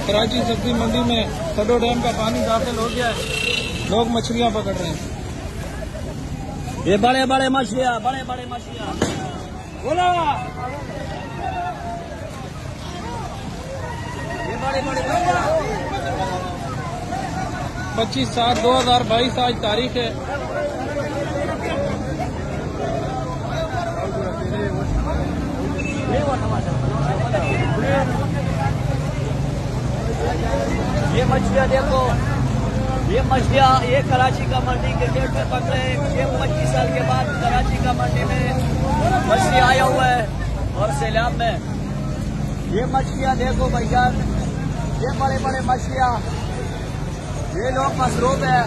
कराची सब्जी मंडी में सदो डैम का पानी दाखिल हो गया है, लोग मछलियां पकड़ रहे हैं। ये बड़े बड़े मछलियां बोला 25/7/2022 आज तारीख है। ये मछलियाँ देखो, ये मछलियाँ ये कराची का मंडी क्रिकेट में पकड़े। ये 25 साल के बाद कराची का मंडी में मछली आया हुआ है और सैलाब में ये मछलियाँ देखो भैया, ये बड़े बड़े मछलियाँ, ये लोग मसरूफ है।